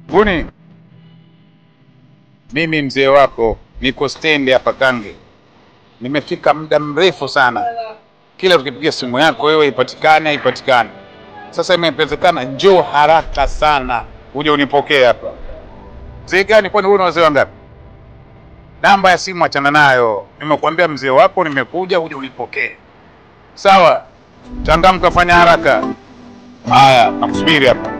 Buni, mimi mzee wako niko stendi hapa Kange. Nimefika muda mrefu sana. Kila tukipigia simu yako wewe haipatikani. Sasa imepezekana, njoo haraka sana uje unipokee hapa. Mzee gani, kwani wewe una wazee wangapi? Namba ya simu achana nayo. Nimekuambia mzee wako nimekuja uje unipokee. Sawa? Changamka, fanya haraka. Haya, nakusubiri hapa.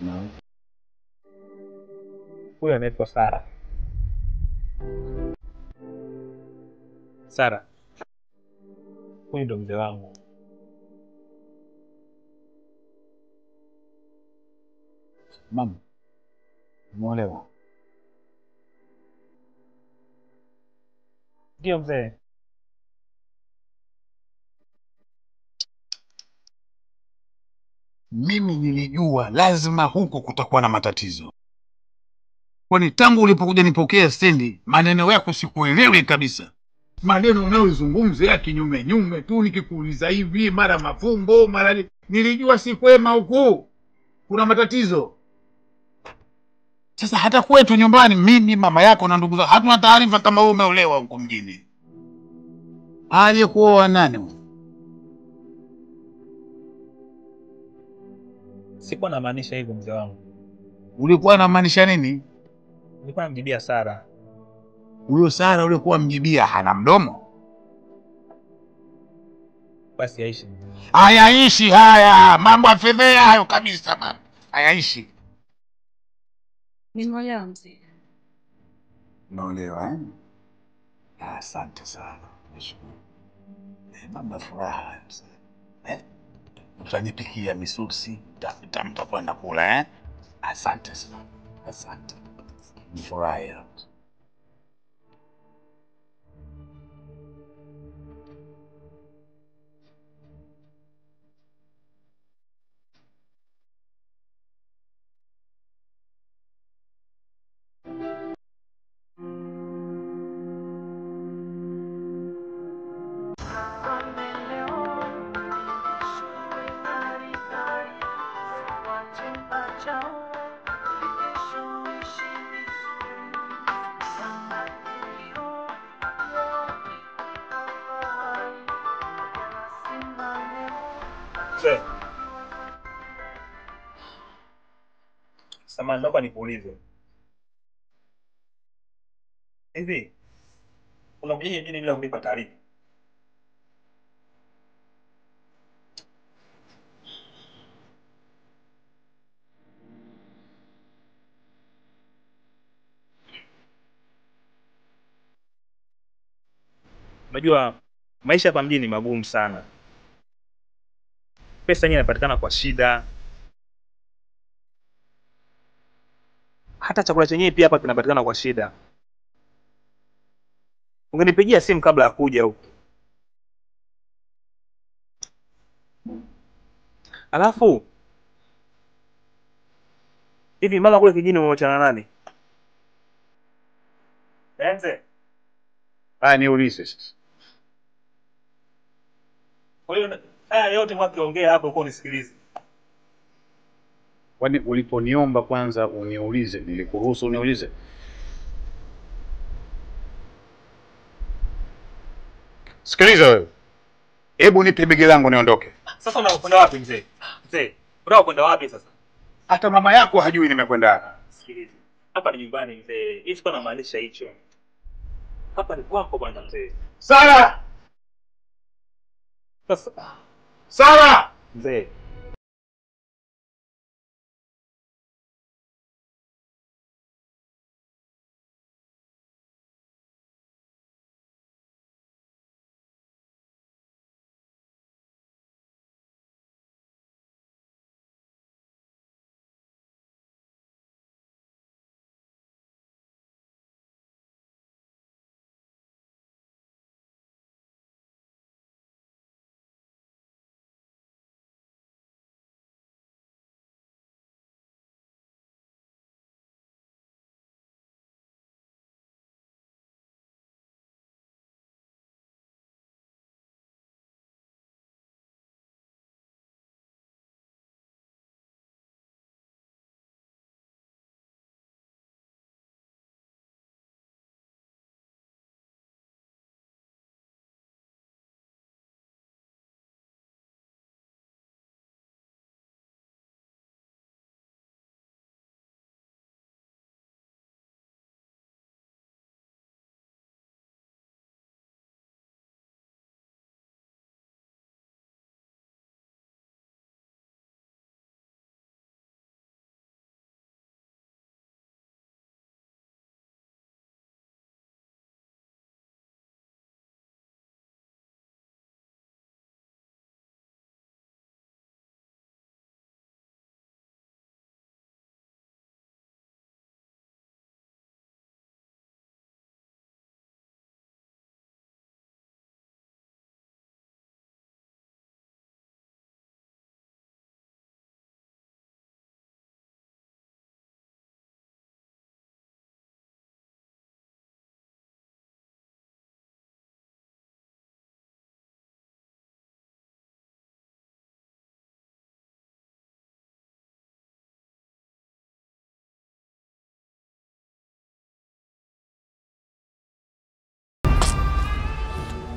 No. Huyu anaitwa Sara. Sara, huyu ndo mzee wangu. Mama, umeolewa? Ndio mzee. Mimi nilijua lazima huku kutakuwa na matatizo. Kwani tangu ulipokuja nipokea stendi, maneno yako sikuelewi kabisa. Maneno unayozungumza ya kinyume nyume tu, nikikuuliza hivi mara mafumbo mara nilijua si kwema huku. Kuna matatizo. Sasa hata kwetu nyumbani mimi, mama yako na ndugu zangu hatuna taarifa kama wewe umeolewa huko mjini. Aliyekuoa nani? Sikuwa namaanisha hivyo mzee wangu. Ulikuwa unamaanisha nini? Nilikuwa namjibia Sara. Huyo Sara ulikuwa mjibia hana mdomo? Basi yaishi. Hayaishi haya, mambo ya fedhea hayo kabisa mama. Hayaishi. Nimeolewa mzee. Umeolewa eh? Asante sana. Nashukuru. Mama furaha mzee. Utanipikia misusi, mtakwenda kula eh? Asante sana. Asante. Furahi. Samahani, naomba nikuulize. Hivi unakuja mjini bila kunipa taarifa? Unajua maisha hapa mjini ni magumu sana. Pesa yenyewe inapatikana kwa shida. Hata chakula chenyewe pia hapa kinapatikana kwa shida. Ungenipigia simu kabla ya kuja huku. Alafu hivi mama kule kijini umeachana nani? Enze. Niulize sasa. Kwa hiyo haya yote mwakiongea hapo uko nisikilize. Kwani uliponiomba kwanza uniulize, nilikuruhusu uniulize? Sikiliza wewe. Hebu nipe begi langu niondoke. Sasa unakwenda wapi mzee? Mzee, unataka kwenda wapi sasa? Hata mama yako hajui nimekwenda wapi. Sikiliza. Hapa ni nyumbani mzee. Hivi sikuwa namaanisha hicho. Hapa ni kwako bwana mzee. Sara! Sasa Sara! mzee.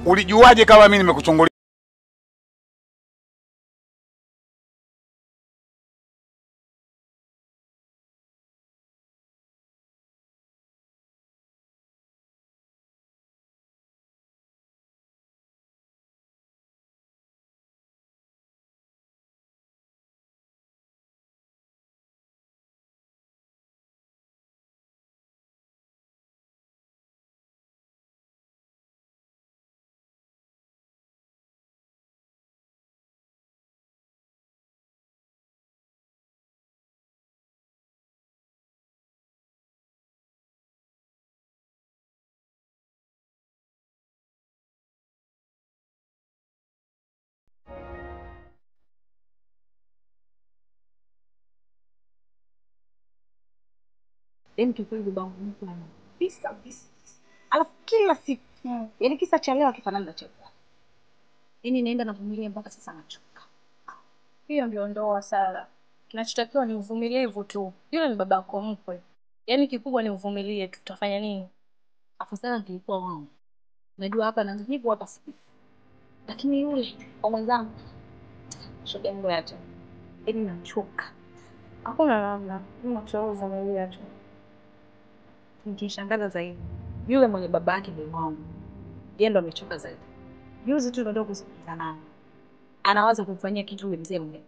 Ulijuaje kama mimi nimekuchungulia? Yaani kikweli babangu mkuu ana pisa. Alafu kila siku yaani kisa cha leo akifanana na cha jana. Yaani naenda na vumilia mpaka sasa nachoka. Hiyo ndio ndoa Sara. Kinachotakiwa ni uvumilivu tu. Yule ni babako mkwe. Yaani kikubwa ni uvumilie tu. Tutafanya nini? Afadhali nilikuwa wangu. Najua hapa na hivi hapa siku. Lakini yule kwa mwenzangu shoga yangu acha. Yaani nachoka. Hakuna namna. Mimi nachoa uvumilia tu. Nikishangaza zaidi. Yule mwenye babake ni wangu. Yeye ndo amechoka zaidi. Juzi tu ndio kuzungumza naye. Anawaza kumfanyia kitu yule mzee mwenyewe.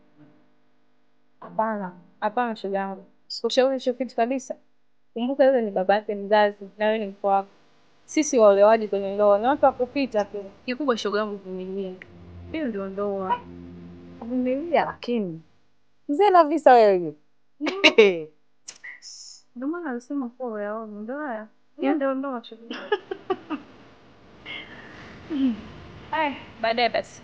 Hapana. Hapana shoga yangu. Sikushauri hicho kitu kabisa. Kumbuka yule ni babake mzazi na wewe ni mkwe wako. Sisi waolewaji kwenye ndoa ni watu wa kupita tu. Kikubwa shoga yangu vumilia. Hiyo ndio ndoa. Vumilia lakini mzee na visa wewe. Ndio maana alisema kwa yao ndoa. Hiyo ndio ndoa shoga. Baadaye basi.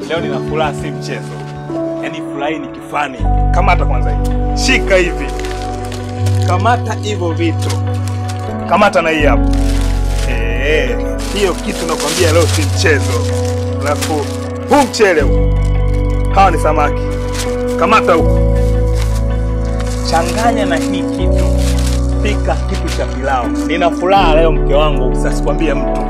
Leo nina furaha si mchezo. Yaani furaha ni kifani. Kamata kwanza hivi. Shika hivi. Kamata hivyo vitu. Kamata na hii hapo. Hiyo kitu nakwambia leo si mchezo. Alafu huu mchele huu. Hawa ni samaki. Kamata huko. Changanya na hii kitu. pika kitu cha pilau. Nina furaha leo mke wangu, sasa sikwambie mtu.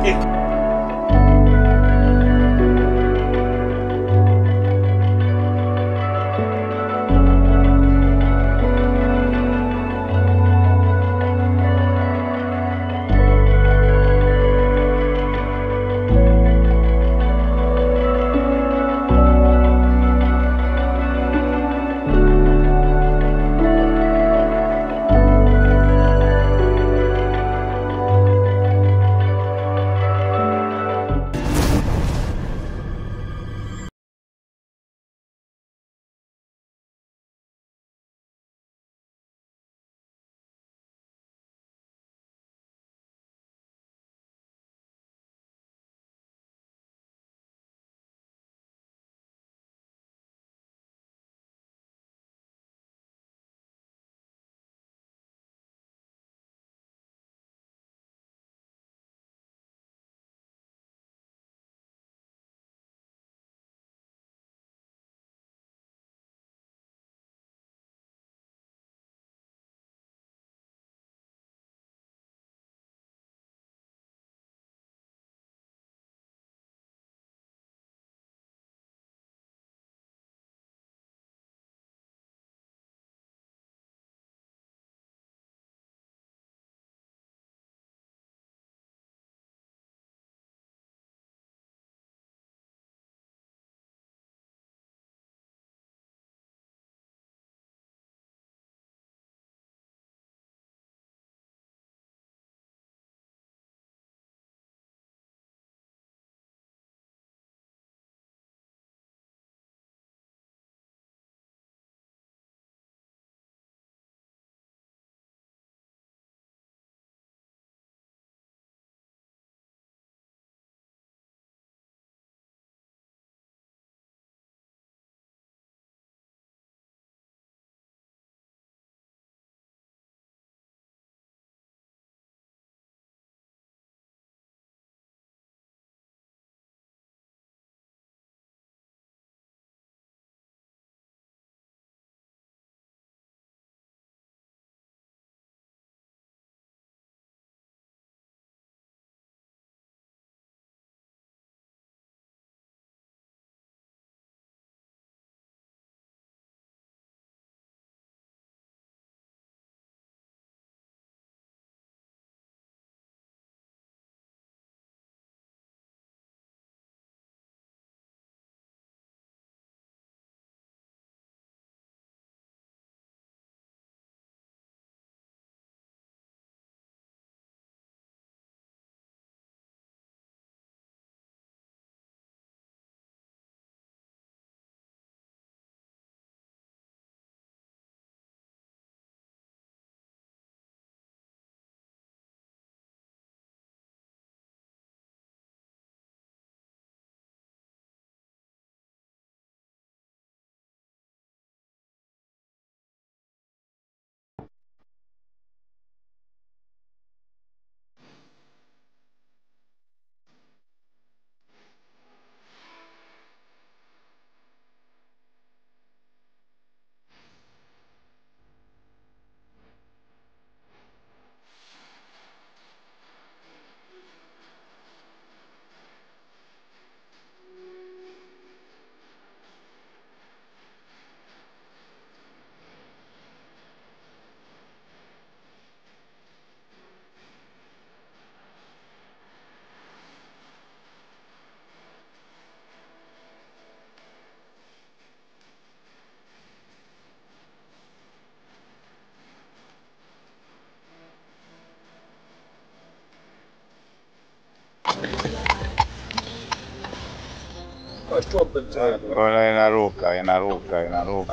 Ona inaruka.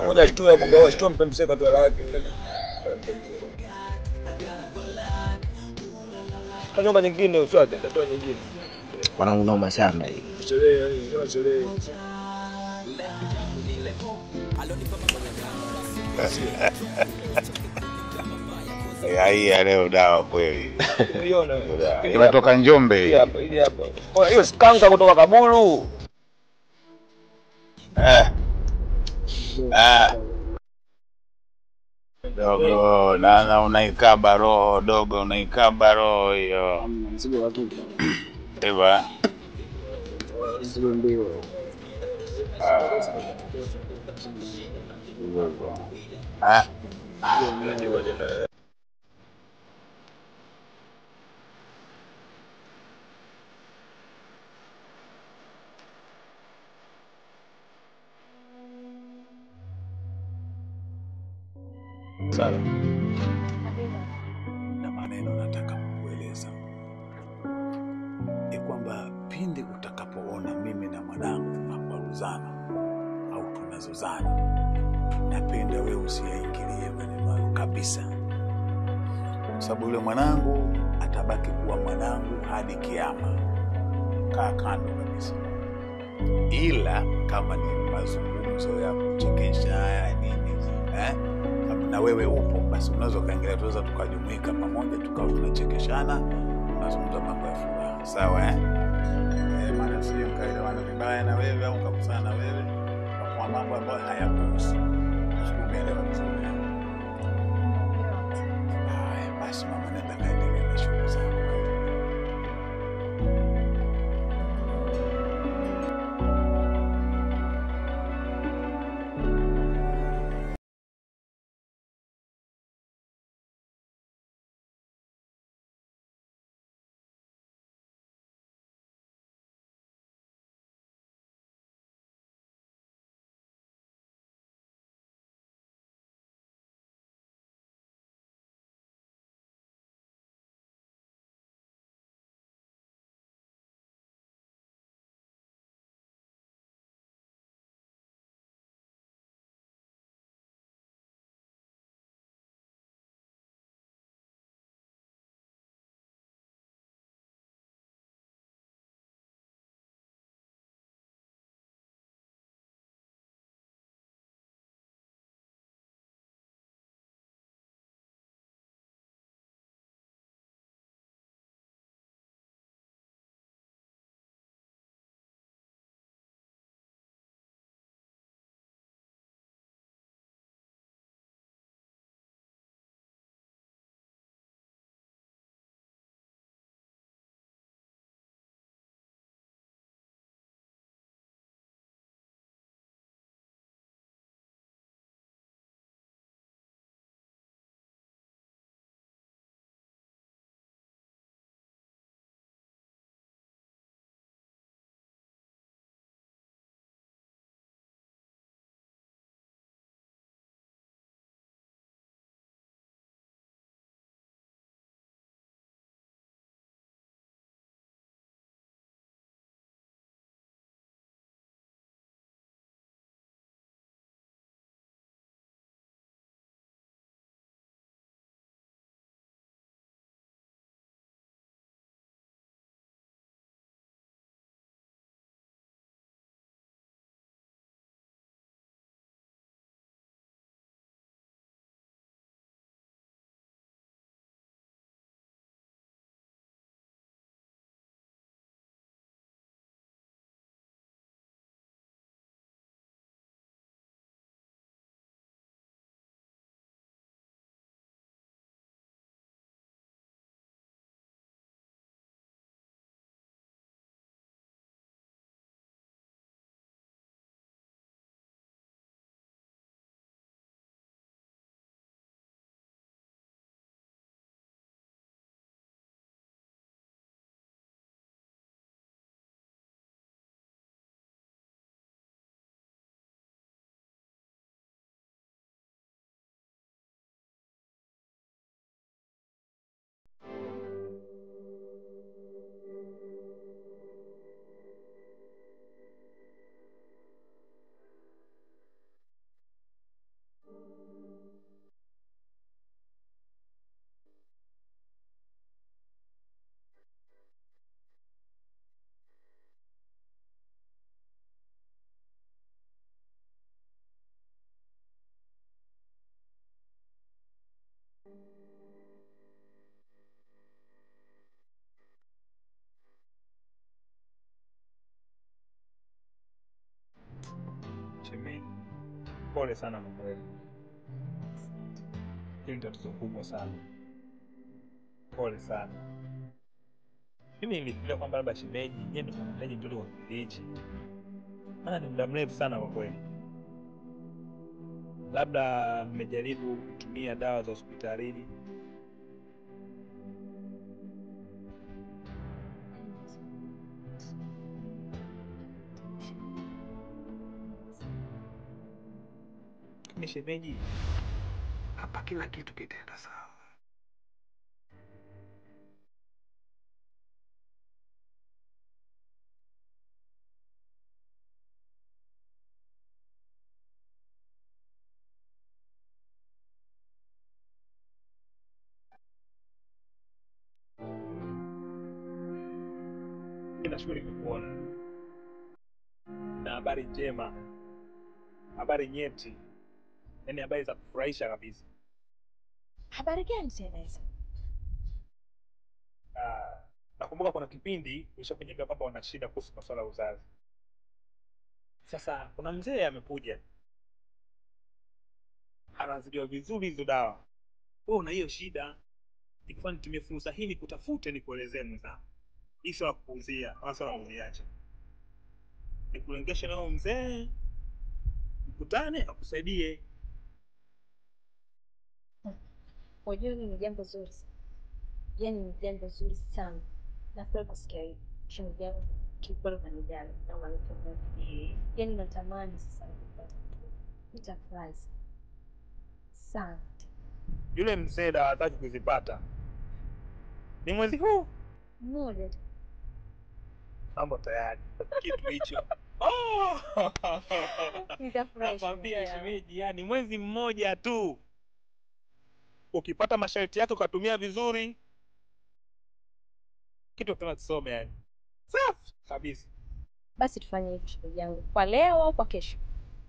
Ngoja shtua hapo, shtua mpemseka tu lake. Kwa nyumba nyingine uswate, tatoa nyingine. Wanangu noma sana hii. Sherehe. Ya leo dawa kweli. Unaona? Imetoka Njombe hii. Hii hapa. Oh, hiyo skanga kutoka Kabulu. Dogo, na unaikaba roho dogo, unaikaba roho hiyo. Mzigo wa kike. Eva. Mzigo mbio. Ah. Sara, na maneno nataka kukueleza ni kwamba pindi utakapoona mimi na mwanangu tunakwaruzana au tunazozana, napenda wewe usiyaingilie maneno hayo kabisa, kwa sababu yule mwanangu atabaki kuwa mwanangu hadi kiama. Kaa kando kabisa, ila kama ni mazungumzo ya kuchekesha haya nini na wewe upo, basi unaweza kaingia, tuweza tukajumuika pamoja tukawa tunachekeshana, tunazungumza mambo ya furaha, sawa maana sio kaelewana vibaya na wewe au kabisa na wewe kwa mambo ambayo hayakuhusu. Usielewe vizuri. Basi mama, nenda kaendelea na shughuli zako. Shemeji, pole sana mama wewe. Hili tatizo kubwa sana. Pole sana. Mimi nilifikiria kwamba labda shemeji, yeye ndio mwenyeji ndio wa kijiji. Maana ni muda mrefu sana kwa kweli. Labda mmejaribu kutumia dawa za hospitalini. Ni shemeji, hapa kila kitu kitaenda sawa. Nashukuru kukuona. Na habari njema. Habari nyeti. Yaani habari za kufurahisha kabisa. Habari gani tena hizo? Nakumbuka kuna kipindi ulishakuja kwamba wana shida kuhusu masuala ya uzazi. Sasa kuna mzee amekuja. Anazidiwa vizuri hizo dawa. Wewe una hiyo shida. Nikifanya nitumie fursa hii nikutafute nikuelezee mwenzangu. Hii sio kupuuzia, wala sio kuziacha. Nikulengeshe na mzee. Mkutane akusaidie. Wajua ni jambo zuri. Yaani ni jambo zuri sana. Nafurahi kusikia hivi. Shughuli yangu kiukweli unanijali na unanipenda. Yaani natamani sasa kupata mtoto. Nitafurahi sana. Yule mzee dawa hataki kuzipata. Ni mwezi huu Mmoja tu. mambo tayari. Kitu hicho. Nitafurahi. Nakwambia shemeji, yani mwezi mmoja tu. Ukipata masharti yako ukatumia vizuri, kitu kama tusome yani. Safi kabisa. Basi tufanye hivi shughuli yangu. Kwa leo au kwa kesho?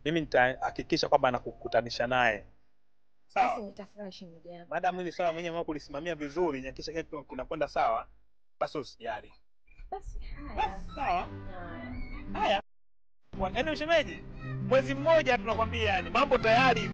Mimi nitahakikisha kwamba nakukutanisha naye. Basi Sawa. nitafurahi shughuli yangu. Madam mimi sawa mwenyewe mwa kulisimamia vizuri, nihakikisha kitu kinakwenda sawa. Basi usijali. Basi haya. Sawa. Haya. Yaani shemeji, mwezi mmoja tunakwambia yani mambo tayari.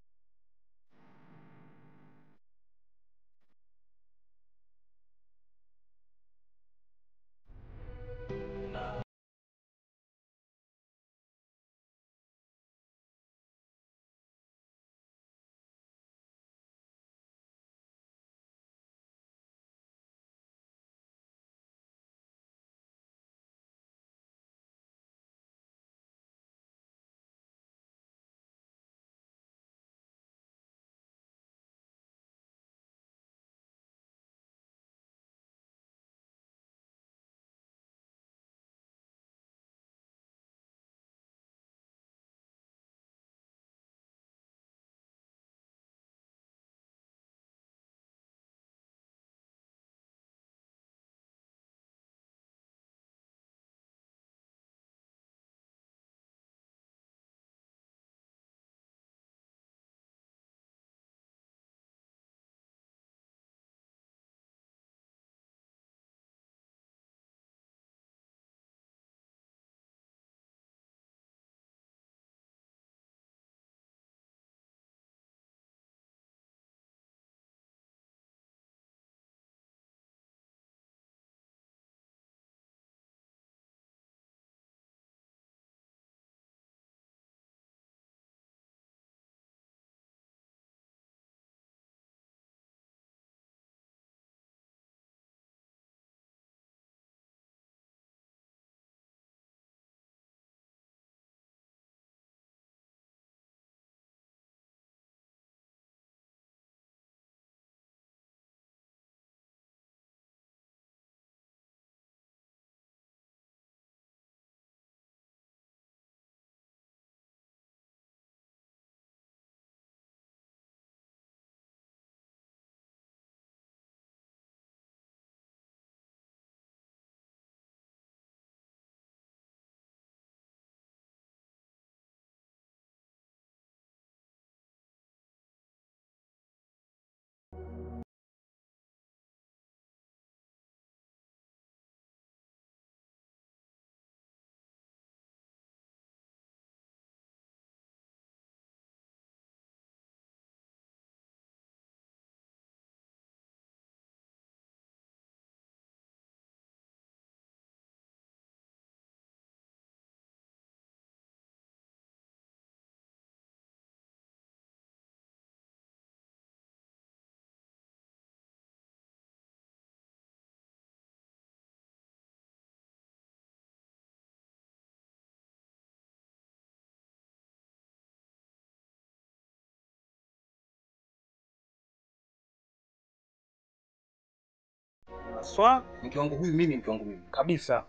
Aswa Mke wangu huyu mimi, mke wangu mimi. kabisa.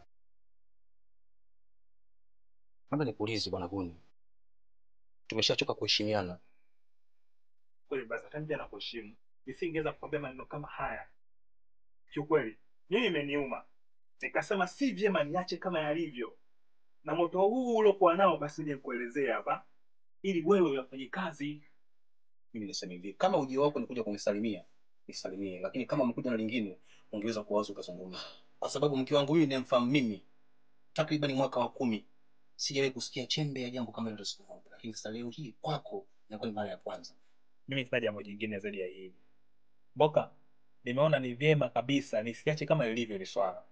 Labda nikuulize bwana Guni. Tumeshachoka kuheshimiana. Kweli basi hata mimi nakuheshimu. Nisingeweza kukwambia maneno kama haya. Kiukweli, mimi imeniuma. Nikasema si vyema niache kama yalivyo. Na moto huu uliokuwa nao basi nikuelezea hapa ili wewe uyafanye kazi. Mimi nasema hivi, kama ujio wako ni kuja kunisalimia, nisalimie, lakini kama umekuja na lingine, ungeweza kuwaza ukazungumza. Kwa sababu mke wangu huyu ninamfahamu mimi takriban mwaka wa 10. Sijawahi kusikia chembe ya jambo kama hilo siku moja. Lakini sasa leo hii kwako inakuwa mara ya kwanza. Mimi sina jambo jingine zaidi ya hili. Boka, nimeona ni vyema kabisa nisiache kama lilivyo ile swala.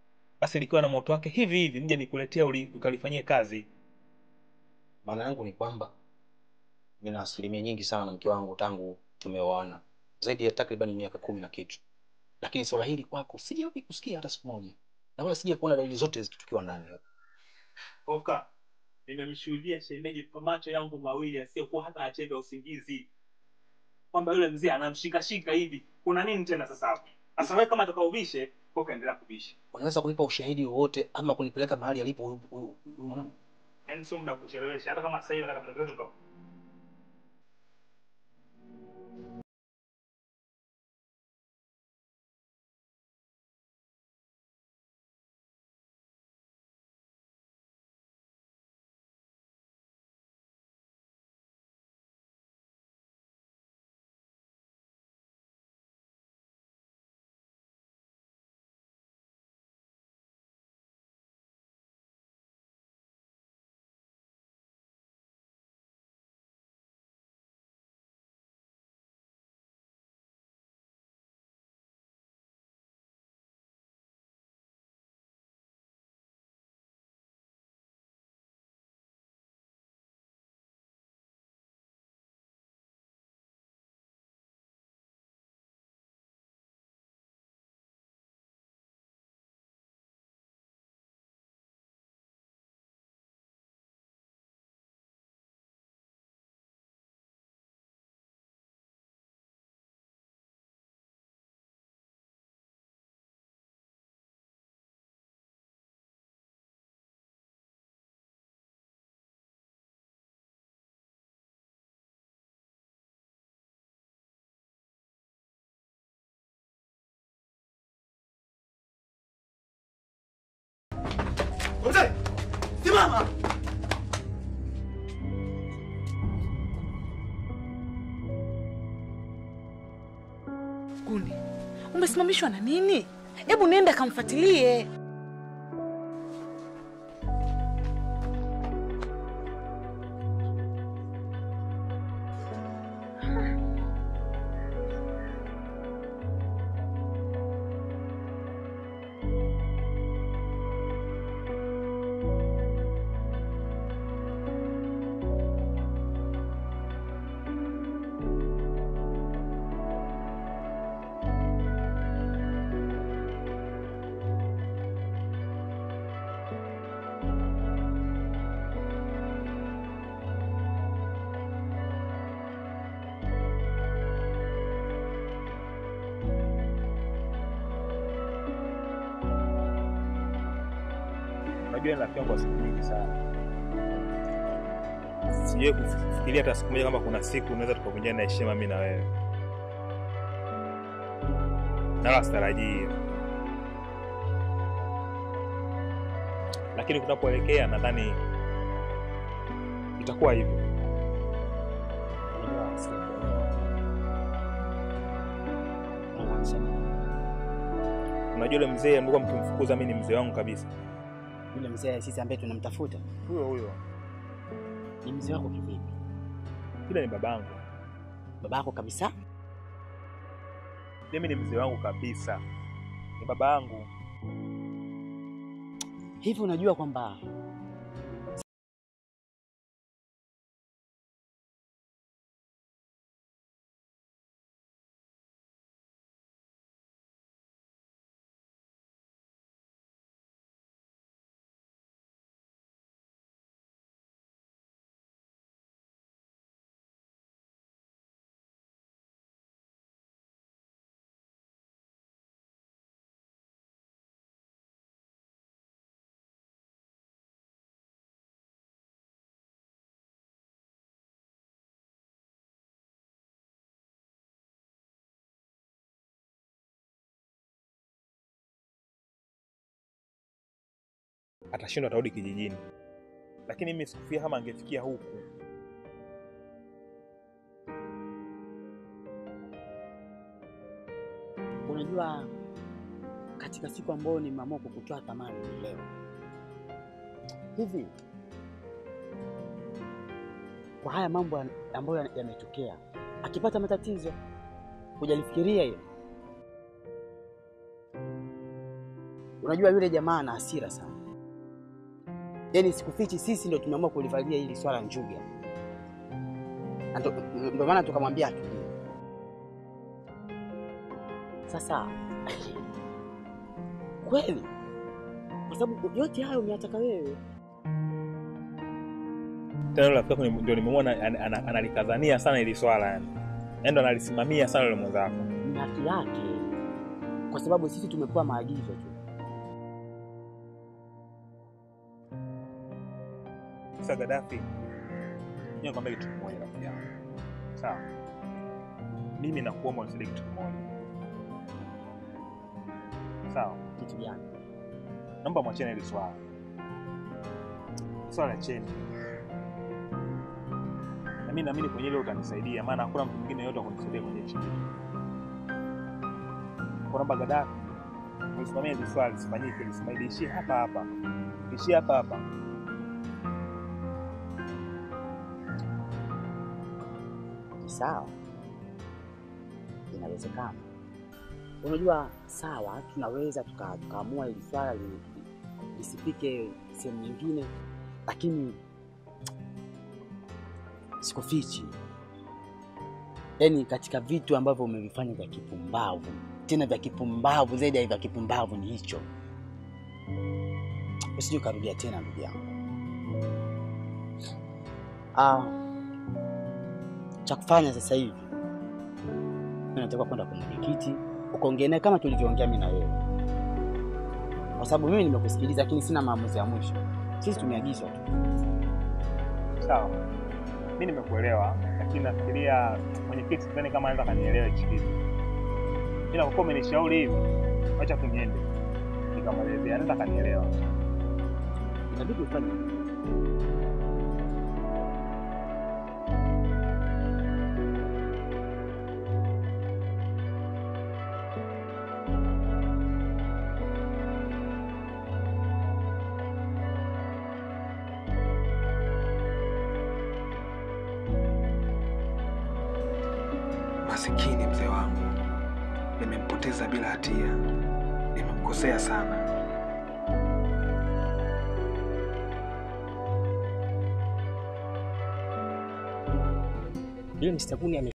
Basi likiwa na moto wake hivi hivi nije nikuletea ukalifanyie kazi. Maana yangu ni kwamba nina asilimia nyingi sana na mke wangu tangu tumeoana. Zaidi ya takriban miaka 10 na kitu. Lakini swala hili kwako sijawahi kusikia hata siku moja. Na wala sija kuona dalili zote tukiwa ndani. Boka, nimemshuhudia shemeji kwa macho yangu mawili asiyokuwa hata achebe usingizi. Kwamba yule mzee anamshika hivi. Kuna nini tena sasa hapo? Sasa wewe kama utakaubishe, Boka endelea kubisha. Unaweza kunipa ushahidi wowote ama kunipeleka mahali alipo? Yaani sio muda kuchelewesha. Hata kama sasa hivi nataka tutoke. Mzee! Simama! Guni, umesimamishwa na nini? Hebu nenda kamfuatilie. Unajua ni rafiki yangu wa siku nyingi sana. Sijawahi kufikiria hata siku moja kama kuna siku unaweza tukavunjana na heshima mimi na wewe. Na wala sitarajii. Lakini tunapoelekea nadhani itakuwa hivyo. Unajua yule mzee mlikuwa mkimfukuza, mimi ni mzee wangu kabisa. Yule mzee sisi ambaye tunamtafuta? Huyo. Ni mzee wako kivipi? Yule ni babangu. Babako kabisa? Mimi ni mzee wangu kabisa. Ni babangu. Hivi unajua kwamba atashindwa, atarudi kijijini. Lakini mimi sikufikia kama angefikia huku. Unajua, katika siku ambayo nimeamua kukutoa thamani leo hivi, kwa haya mambo ambayo yametokea, akipata matatizo hujalifikiria hiyo? Unajua yule jamaa ana hasira sana. Yaani sikufichi, sisi ndio tumeamua kulivalia hili swala njuga. Ndio maana tukamwambia atulie. Sasa kweli, kwa sababu yote hayo umeyataka wewe. Tena rafiki yako ndio nimemwona analikazania sana hili swala yani. Ndio analisimamia sana yule mwenzako. Ni haki yake. Kwa sababu sisi tumepewa maagizo tu. Sasa Gaddafi, nikwambia kitu kimoja rafiki yangu. Sawa. Mimi nakuomba unisaidie kitu kimoja. Sawa, kitu gani? Naomba mwachane hili swala. Swala cheni. Na mimi naamini kwenye hilo utanisaidia, maana hakuna mtu mwingine yote akunisaidia kwenye hicho. Naomba Gaddafi, usimamie hili swala lisifanyike, lisimalizishie hapa hapa. Ishie hapa hapa. Sawa. Inawezekana. Unajua, sawa, tunaweza tukaamua hili swala lisifike sehemu nyingine, lakini sikufichi, yaani katika vitu ambavyo umevifanya vya kipumbavu, tena vya kipumbavu zaidi ya vya kipumbavu ni hicho. Usije ukarudia tena ndugu yangu. Cha kufanya sasa hivi, mimi nataka kwenda kwa mwenyekiti ukaongea naye kama tulivyoongea mimi na wewe. Kwa sababu mimi nimekusikiliza, lakini sina maamuzi ya mwisho. Sisi tumeagizwa tu. Sawa. Mimi nimekuelewa, lakini nafikiria mwenyekiti sidhani kama anaweza kanielewa hichi kitu. Ila kwa kuwa umenishauri hivi, acha tuniende. Nikamwelezea, anaweza kanielewa. Inabidi ufanye. Masikini mzee wangu, nimempoteza bila hatia, nimemkosea sana. Yule Mr. Kuni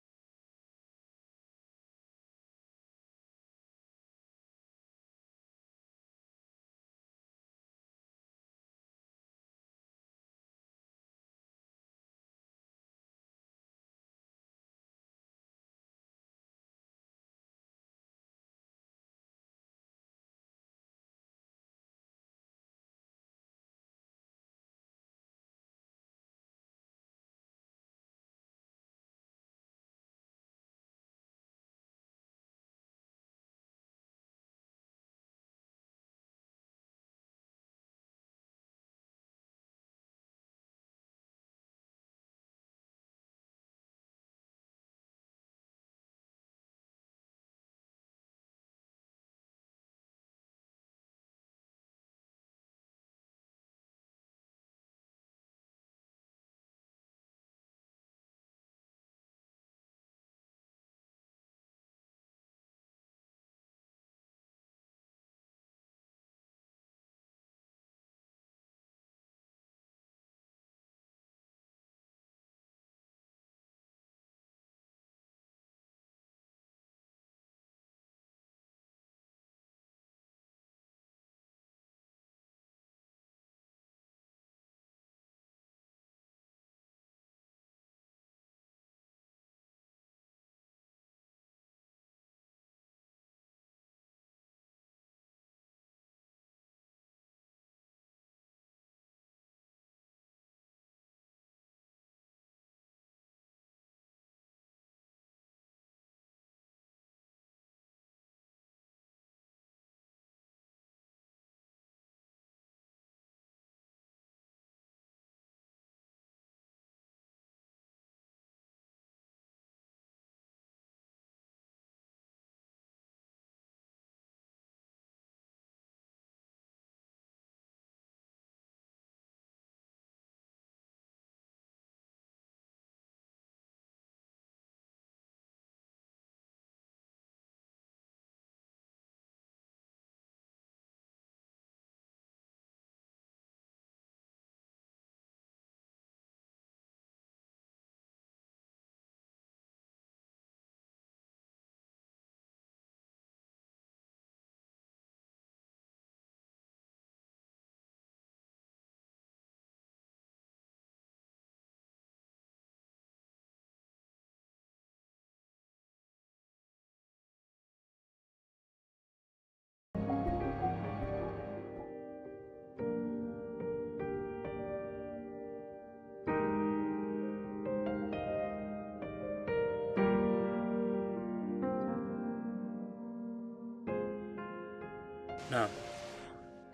Naam.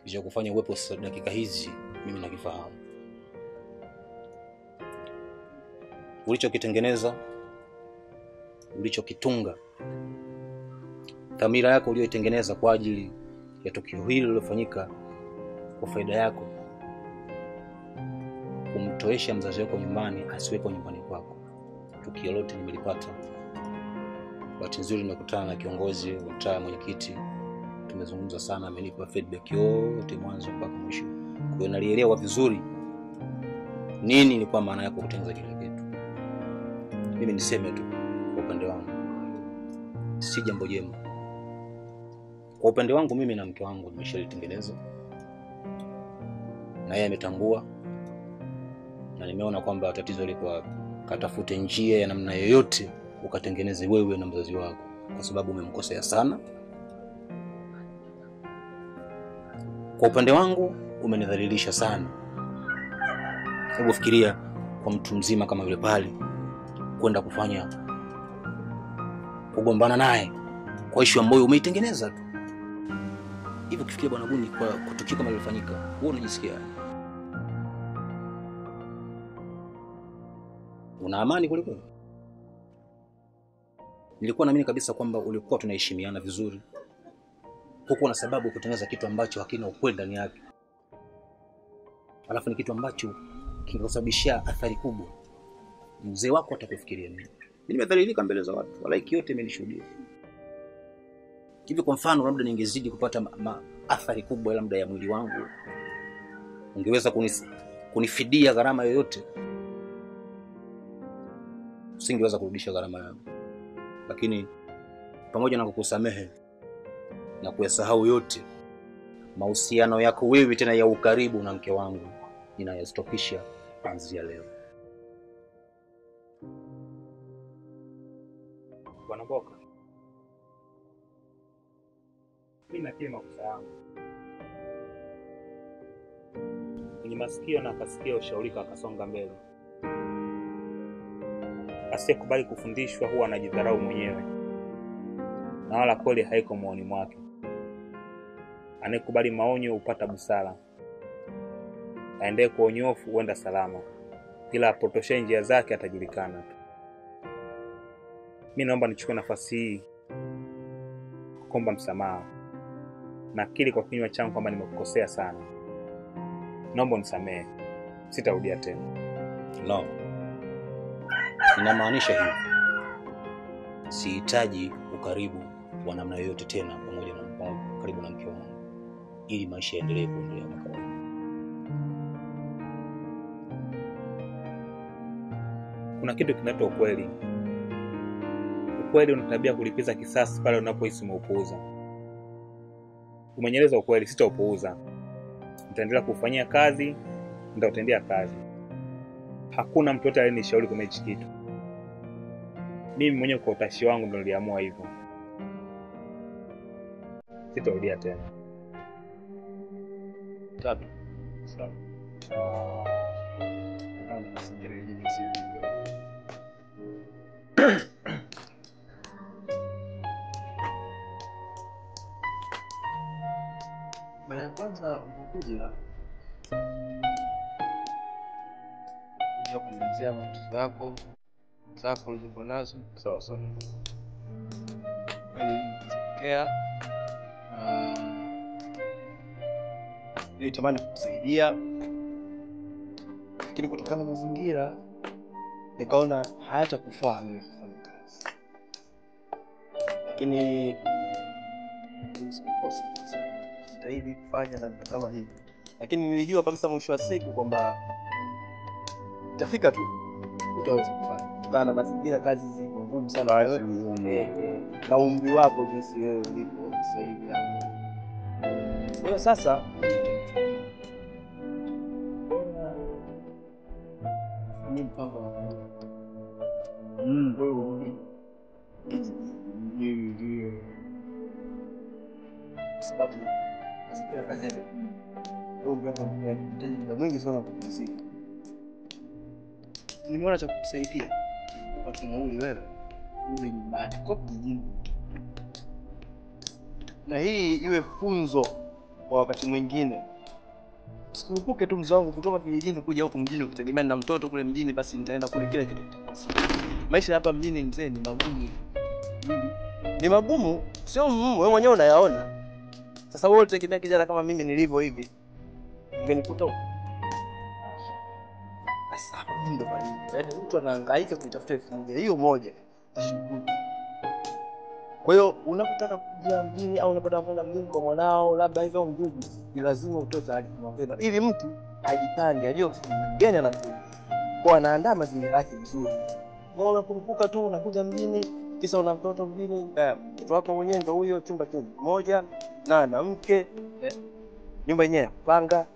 Kisha kufanya uwepo sasa dakika hizi mimi nakifahamu. Ulichokitengeneza, ulichokitunga, dhamira yako uliyoitengeneza kwa ajili ya tukio hili lililofanyika kwa faida yako, kumtoesha mzazi wako nyumbani asiwepo nyumbani kwako. Tukio lote nimelipata. Bahati nzuri nimekutana na kiongozi wa mtaa, mwenyekiti. Tumezungumza sana, amenipa feedback yote mwanzo mpaka mwisho. Kwa hiyo nalielewa vizuri nini ilikuwa maana yako kutengeneza kile kitu. Mimi niseme tu kwa upande wangu, si jambo jema. Kwa upande wangu mimi na mke wangu nimeshalitengeneza, na yeye ametambua, na nimeona kwamba tatizo liko katafute njia ya namna yoyote ukatengeneze wewe na mzazi wako, kwa sababu umemkosea sana. Kwa upande wangu umenidhalilisha sana. Hebu fikiria kwa mtu mzima kama yule pale kwenda kufanya kugombana naye kwa issue ambayo umeitengeneza tu. Hivyo kifikiria bwana Buni, kwa tukio kama lilifanyika, wewe unajisikia? Una amani kuliko? Nilikuwa naamini kabisa kwamba ulikuwa tunaheshimiana vizuri. Huko na sababu kutengeneza kitu ambacho hakina ukweli ndani yake. Alafu ni kitu ambacho kingesababisha athari kubwa. Mzee wako atakufikiria nini? Mimi nimedhalilika mbele za watu. Walaiki yote imenishuhudia. Hivi kwa mfano labda ningezidi kupata athari kubwa labda ya mwili wangu, ungeweza kunifidia gharama yoyote? Usingeweza kurudisha gharama yangu. Lakini pamoja na kukusamehe na kuyasahau yote, mahusiano yako wewe tena ya ukaribu na mke wangu ninayastopisha kuanzia leo. Bwana Mboka, mimi nakiri makosa yangu. Mwenye masikio na akasikia ushauri akasonga mbele. Asiyekubali kufundishwa huwa anajidharau mwenyewe, na wala kweli haiko moyoni mwake. Anayekubali maonyo upata busara. Aendelee kwa unyofu huenda salama, ila apotoshe njia zake atajulikana tu. Mimi naomba nichukue nafasi hii kuomba msamaha. Nakiri kwa kinywa changu kwamba nimekukosea sana. Naomba unisamehe. Sitarudia tena. No. Ninamaanisha hivi. Sihitaji ukaribu wa namna yoyote tena pamoja na mpango karibu na mke wangu, ili maisha yaendelee kuendelea kama kawaida. Kuna kitu kinaitwa ukweli. Ukweli una tabia kulipiza kisasi pale unapohisi umeupuuza. Umenyeleza ukweli, sitaupuuza. Nitaendelea kufanyia kazi, nitautendea kazi. Hakuna mtu yote aliyenishauri kwa hichi kitu. Mimi mwenyewe kwa utashi wangu ndio niliamua hivyo. Sitarudia tena. Tatu. Sawa. Mara ya kwanza unakuja ya kuelezea matatizo yako zako ulizo nazo, sawa sawa. Nilitokea nilitamani kukusaidia, lakini kutokana na mazingira nikaona hayatakufaa wewe kufanya kazi. Lakini jitahidi kufanya na kama hivi, lakini nilijua kabisa mwisho wa siku kwamba itafika tu utaweza kufanya kutokana na mazingira. Kazi ziko ngumu sana na umri wako jinsi wewe ulipo sasa hivi. Kwa hiyo sasa ni mpango wa wewe ndio sababu mazingira kazi yake ndio mwingi sana kupumzika. Nimeona cha kukusaidia kwa tumauli wewe ule nyumbani kwa kijijini, na hii iwe funzo kwa wakati mwingine. Sikurupuke tu mzee wangu kutoka kijijini kuja huku mjini kutegemea na mtoto kule mjini, basi nitaenda kule kile kitu. Maisha hapa mjini mzee ni magumu. Ni magumu, sio wewe mwenyewe unayaona. Sasa wewe utegemea kijana kama mimi nilivyo hivi. Ungenikuta sasa ndo bali. Yaani mtu anahangaika kutafuta elfu moja. Hiyo moja. Kwa hiyo unapotaka kuja mjini au unapotaka kwenda mjini kwa mwanao labda hivyo ndugu, ni lazima utoe taarifa mapema ili mtu ajipange, ajue gani anakuja. Kwa anaandaa mazingira yake vizuri. Wewe unakumbuka tu unakuja mjini kisha una mtoto mjini, mtoto wako mwenyewe ndio huyo, chumba kimoja na mke, nyumba yenyewe kupanga.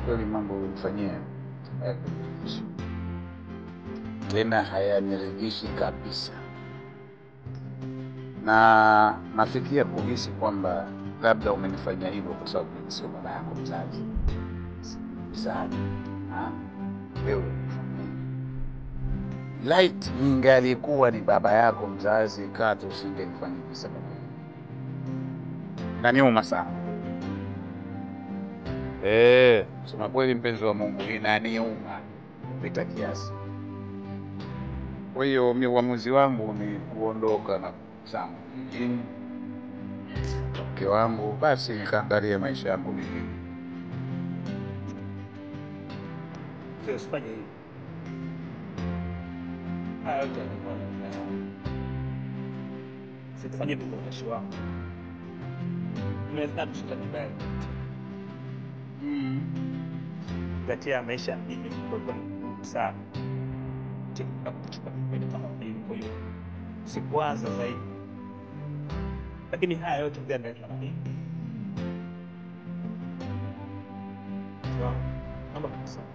Kweli mambo ulifanyia tena hayaniridhishi kabisa, na nafikia kuhisi kwamba labda umenifanyia hivyo kwa sababu sio baba yako mzazi. Sana wewe light ingalikuwa ni baba yako mzazi, katu usingelifanya hivi sababu naniuma sana. Sema kweli mpenzi wa Mungu, inaniuma kupita kiasi. Kwa hiyo uamuzi wangu ni kuondoka na zangu mjini, mke wangu, basi nikaangalia maisha yangu mengine. Sio usifanye hivi. Haya yote sitafanya vitu kwa kesho wangu. Nimezaa tushika mbele. Katia maisha mimi kwa sana. kuchukua kama vile. Kwa hiyo sikuwaza zaidi, lakini haya yote ndio yanaletwa na mimi. Naomba kusamehe.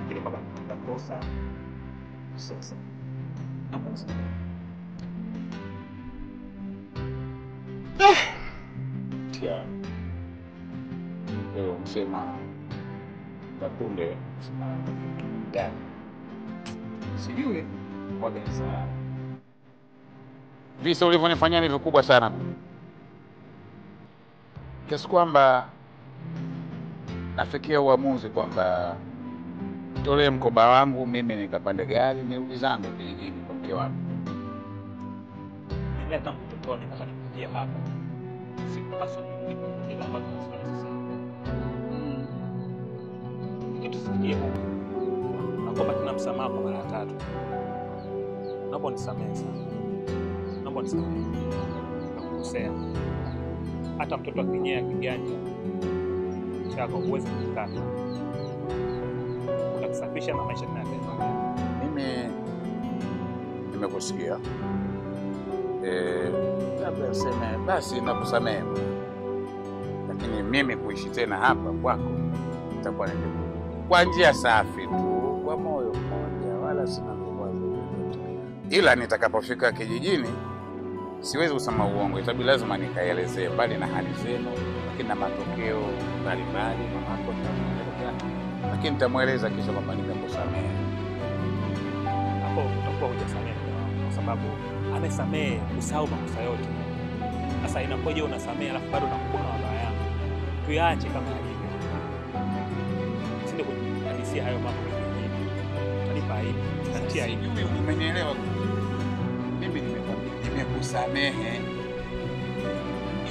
Lakini kama nitakosa sasa naomba kusamehe. Tia. Leo msema Bakunde ndani. Sijui kwa Benza. Visa ulivyonifanyia ni vikubwa sana. Kiasi kwamba nafikia uamuzi kwamba tolee mkoba wangu mimi nikapande gari nirudi zangu kijijini kwa mke wangu. Nileta mtotoni kama nikujia hapa. Sikupaswa kukuja hapa sasa. Kitu sikie huko. Naomba tena msamaha kwa mara 3. Naomba unisamehe sana. Naomba unisamehe. Nakukosea. Hata mtoto akinyea kiganja chako uweze kukata. Utasafisha na maisha yako. Mimi nimekusikia. Labda useme basi nakusamehe. Lakini mimi kuishi tena hapa kwako itakuwa ni kwa njia safi tu, kwa moyo mmoja, wala sina vikwazo vyovyote. Ila nitakapofika kijijini siwezi kusema uongo, itabidi lazima nikaelezee mbali na hali zenu, lakini na matokeo mbalimbali mamako nitamueleza. Lakini nitamueleza kisha kwamba nimekusamehe. Hapo utakuwa hujasamehe kwa sababu amesamehe kusahau makosa yote. Sasa inakuwaje unasamehe alafu bado unakumbuka mabaya yako? Tuyaache kama hivyo. Sinde kujihadisia hayo mambo mengine. Utanipa aibu, utatia aibu. Umenielewa? Mimi nimekusamehe.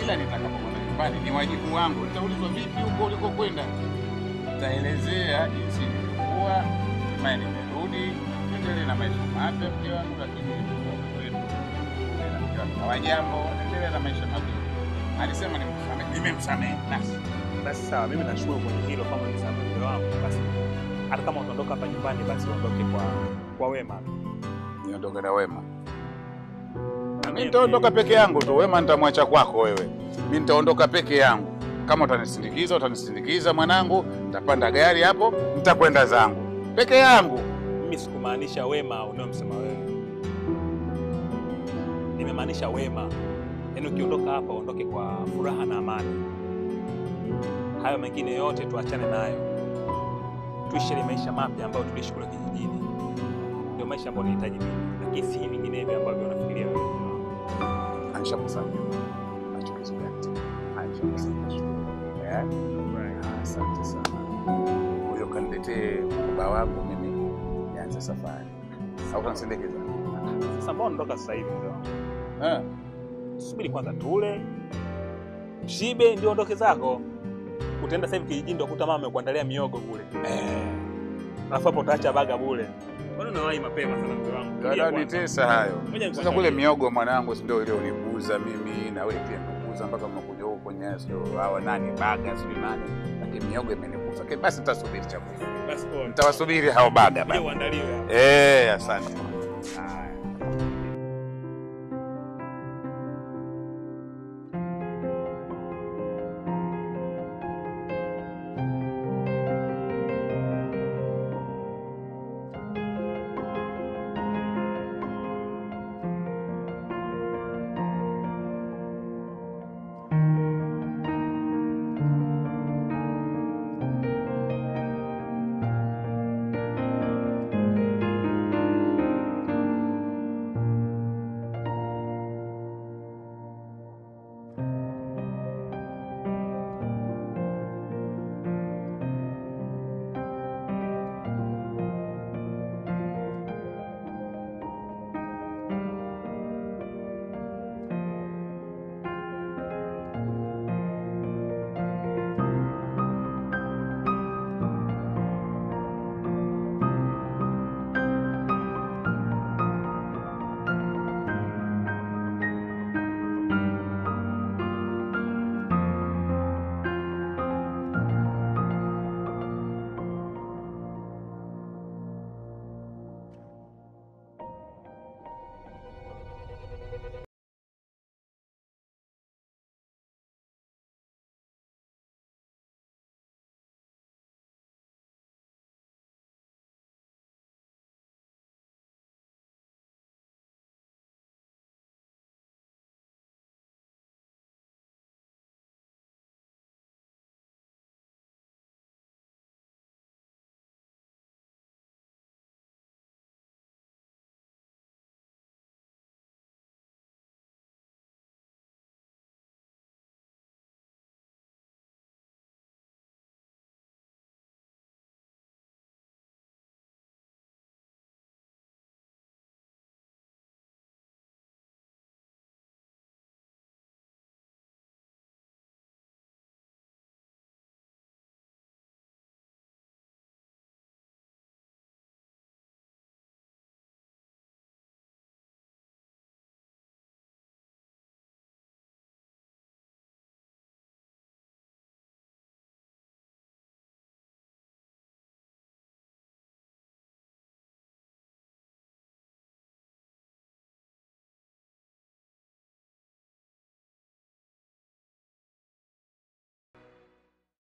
Ila nitakapokwenda nyumbani ni wajibu wangu. Nitaulizwa vipi huko ulikokwenda. Nitaelezea jinsi nilikuwa, kama nimerudi, niendelee na maisha mapya mke wangu, lakini hawajambo, endelea na maisha mapya. Alisema nimemsamehe. Basi sawa, mimi nashukuru kwenye hilo kama nisamehe mke wangu. Basi hata kama utaondoka hapa nyumbani basi uondoke kwa wema. Niondoke na wema. Mimi nitaondoka peke yangu tu, wema nitamwacha kwako wewe. Mimi nitaondoka peke yangu. Kama utanisindikiza mwanangu, nitapanda gari hapo, nitakwenda zangu peke yangu. Mimi sikumaanisha wema unayomsema wewe. Nimemaanisha wema. Yaani ukiondoka hapa uondoke kwa furaha na amani. Hayo mengine yote tuachane nayo. Tuishi maisha mapya ambayo tuliishi kule kijijini. Ndio maisha ambayo nahitaji mimi. Lakini si vinginevyo ambavyo unafikiria wewe. Anisha kusamehe. Achukizo gani? Anisha kusamehe. Asante sana. Huyo kaniletee mkoba wangu mimi nianze safari. Au unasindikiza? Sasa mbona ondoka sasa hivi ndio? Subiri kwanza tule. Shibe ndio ondoke zako. Utaenda sasa hivi kijijini ndio kukuta mama amekuandalia miogo kule. Alafu hapo utaacha baga bure. Mbona unawahi mapema sana mke wangu? Ndio nitesa hayo. Sasa kule miogo mwanangu si ndio ile unikuza mimi na wewe pia unikuza mpaka mnakuja huko Nyayo hawa nani baga sio nani. Lakini miogo imenikuza. Okay, basi nitasubiri chakula. Basi poa. Nitawasubiri hao baga basi. Ndio uandaliwe. Asante.